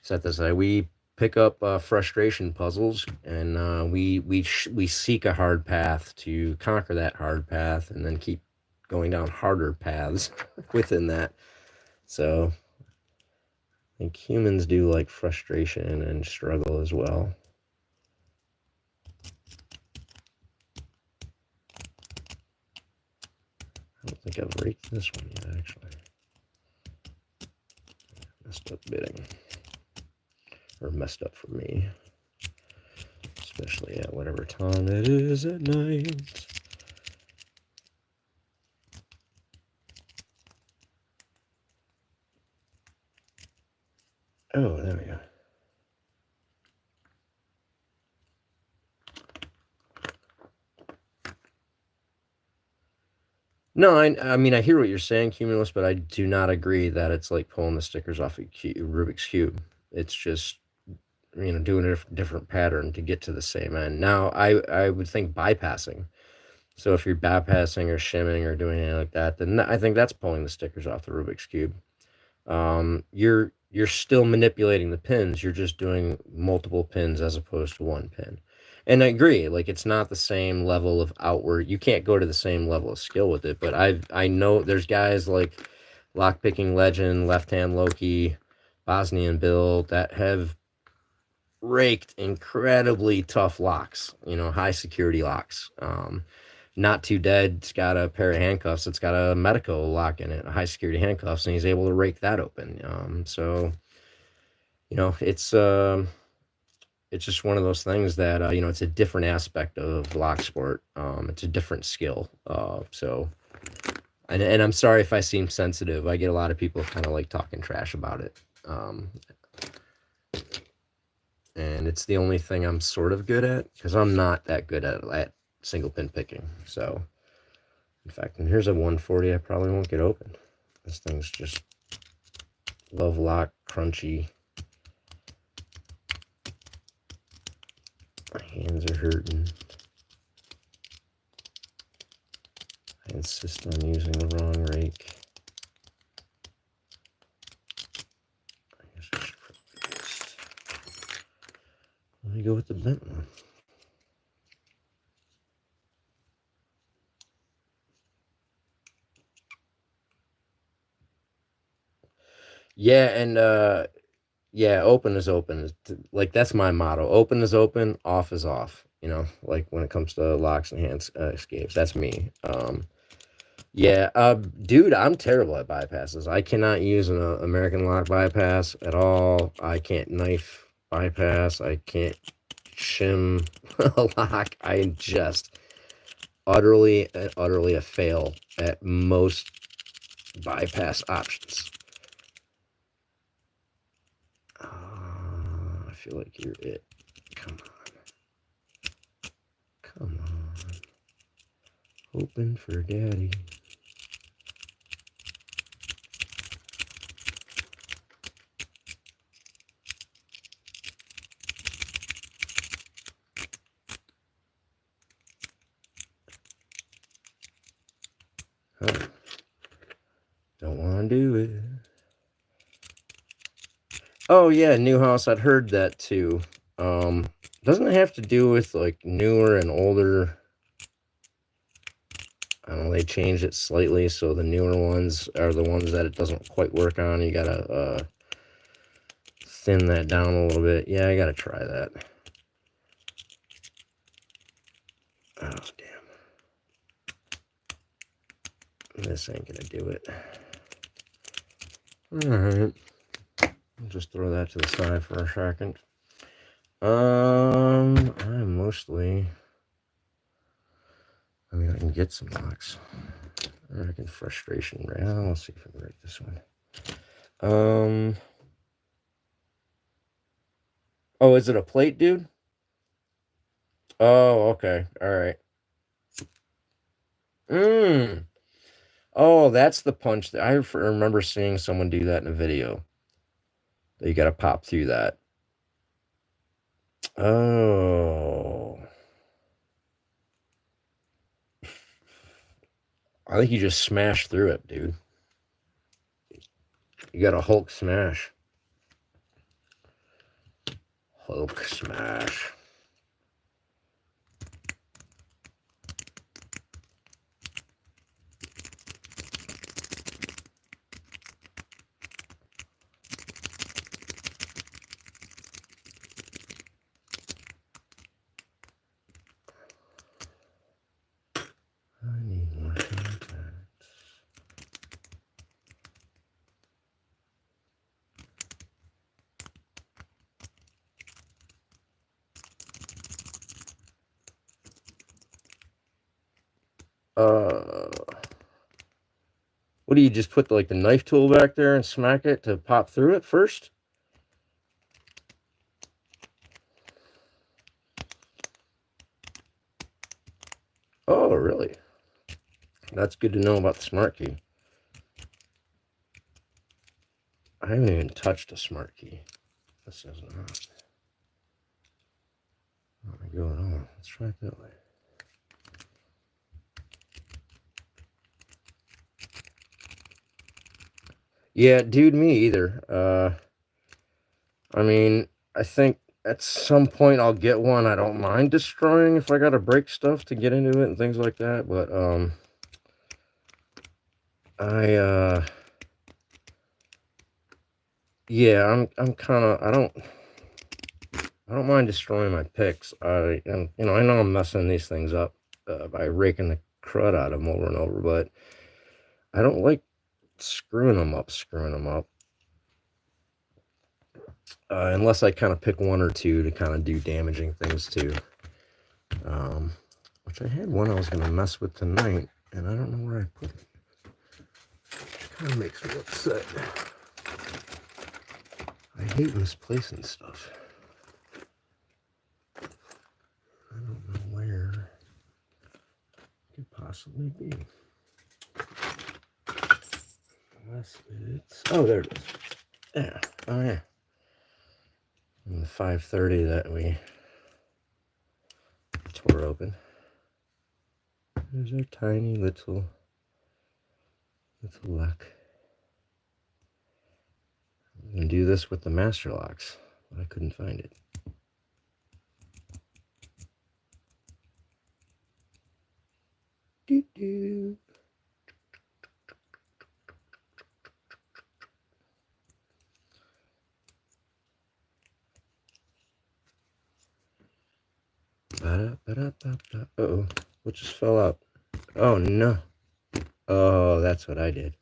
set this aside. We pick up frustration puzzles, and we seek a hard path to conquer that hard path, and then keep going down harder paths within that. So I think humans do like frustration and struggle as well. I don't think I've raked this one yet, actually. Messed up bidding. Or messed up for me. Especially at whatever time it is at night. Oh, there we go. No, I mean, I hear what you're saying, Cumulus, but I do not agree that it's like pulling the stickers off a Rubik's Cube. It's just, you know, doing a different pattern to get to the same end. Now, I would think bypassing. So if you're bypassing or shimming or doing anything like that, then I think that's pulling the stickers off the Rubik's Cube. You're still manipulating the pins. You're just doing multiple pins as opposed to one pin. And I agree, like, it's not the same level of outward. You can't go to the same level of skill with it. But I know there's guys like Lockpicking Legend, Left Hand Loki, Bosnian Bill that have raked incredibly tough locks. You know, high security locks. Not Too Dead's got a pair of handcuffs. It's got a Medico lock in it, a high security handcuffs, and he's able to rake that open. So, you know, it's just one of those things that, you know, it's a different aspect of lock sport. It's a different skill. So, and I'm sorry if I seem sensitive. I get a lot of people kind of like talking trash about it. And it's the only thing I'm sort of good at, because I'm not that good at single pin picking. So, in fact, and here's a 140 I probably won't get open. This thing's just love lock, crunchy. My hands are hurting. I insist on using the wrong rake. I guess I should probably just... Let me go with the bent one. Yeah, and yeah, open is open. Like, that's my motto. Open is open, off is off. You know, like when it comes to locks and hand escapes. That's me. Yeah, dude, I'm terrible at bypasses. I cannot use an American lock bypass at all. I can't knife bypass. I can't shim a lock. I am just utterly a fail at most bypass options. I feel like you're it. Come on. Come on. Open for daddy. Huh. Don't want to do it. Oh yeah, new house. I'd heard that too. Doesn't it have to do with like newer and older? I don't know, they changed it slightly, so the newer ones are the ones that it doesn't quite work on. You gotta thin that down a little bit. Yeah, I gotta try that. Oh, damn. This ain't gonna do it. Alright. I'll just throw that to the side for a second. I'm mostly... I mean, I can get some locks. I reckon frustration. Right? I'll see if I can break this one. Oh, is it a plate, dude? Oh, okay. All right. Oh, that's the punch. That I remember seeing someone do that in a video. You got to pop through that. Oh. I think you just smash through it, dude. You got a Hulk smash. Hulk smash. I need more contacts. What do you just put like the knife tool back there and smack it to pop through it first? Oh, really? That's good to know about the smart key. I haven't even touched a smart key. This is not. Not going on. Let's try it that way. Yeah, dude, me either. I mean, I think at some point I'll get one. I don't mind destroying if I gotta break stuff to get into it and things like that, but yeah, I'm kind of I don't mind destroying my picks. I know I'm messing these things up by raking the crud out of them over and over, but I don't like screwing them up. Unless I kind of pick one or two to kind of do damaging things to. Which I had one I was going to mess with tonight, and I don't know where I put it. Which kind of makes me upset. I hate misplacing stuff. I don't know where it could possibly be. Unless it's... Oh, there it is. Yeah. Oh, yeah. And the 530 that we tore open. There's our tiny little lock. I'm going to do this with the Masterlocks, but I couldn't find it. Doo-doo. Uh-oh, what just fell out? Oh, no. Oh, that's what I did.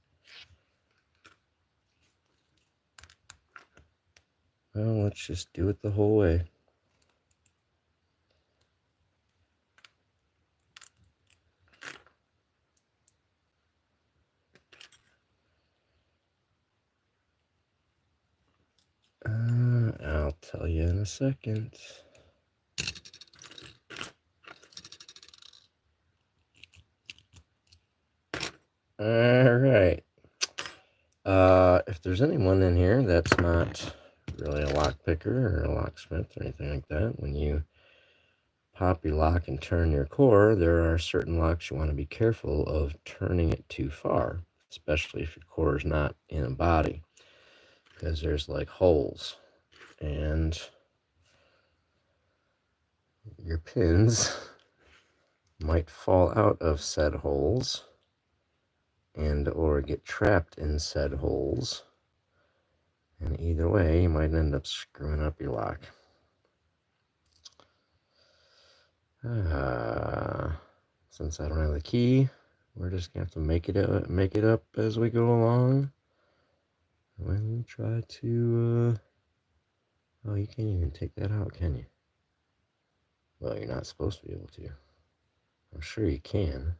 Well, let's just do it the whole way. I'll tell you in a second. Alright. If there's anyone in here that's not really a lock picker or a locksmith or anything like that, when you pop your lock and turn your core, there are certain locks you want to be careful of turning it too far, especially if your core is not in a body, because there's like holes and your pins might fall out of said holes and or get trapped in said holes, And either way, you might end up screwing up your lock. Since I don't have the key, we're just gonna have to make it up as we go along. When we try to, oh, you can't even take that out, can you? Well, you're not supposed to be able to. I'm sure you can.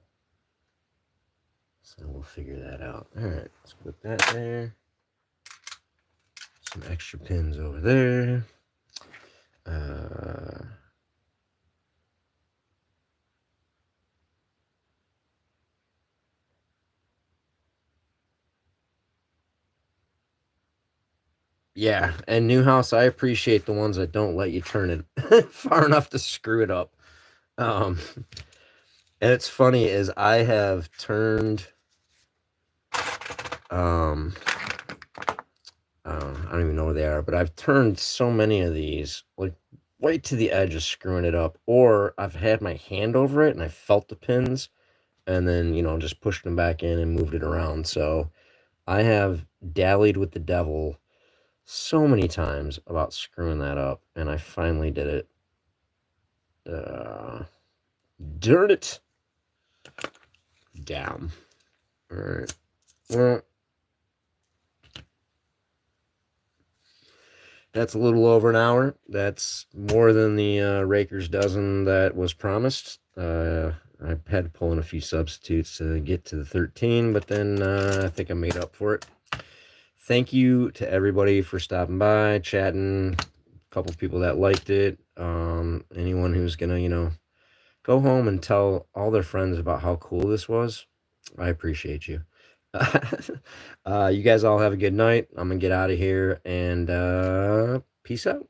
So we'll figure that out. All right, let's put that there. Some extra pins over there. Yeah, and Newhouse, I appreciate the ones that don't let you turn it far enough to screw it up. And it's funny is I have turned, I don't even know where they are, but I've turned so many of these, like right to the edge of screwing it up, or I've had my hand over it and I felt the pins, and then just pushed them back in and moved it around. So I have dallied with the devil so many times about screwing that up, and I finally did it. Darn it. Down. All right. Well, that's a little over an hour. That's more than the Raker's dozen that was promised. I had to pull in a few substitutes to get to the 13, but then I think I made up for it. Thank you to everybody for stopping by, chatting. A couple people that liked it. Anyone who's gonna, go home and tell all their friends about how cool this was, I appreciate you. You guys all have a good night. I'm gonna get out of here and peace out.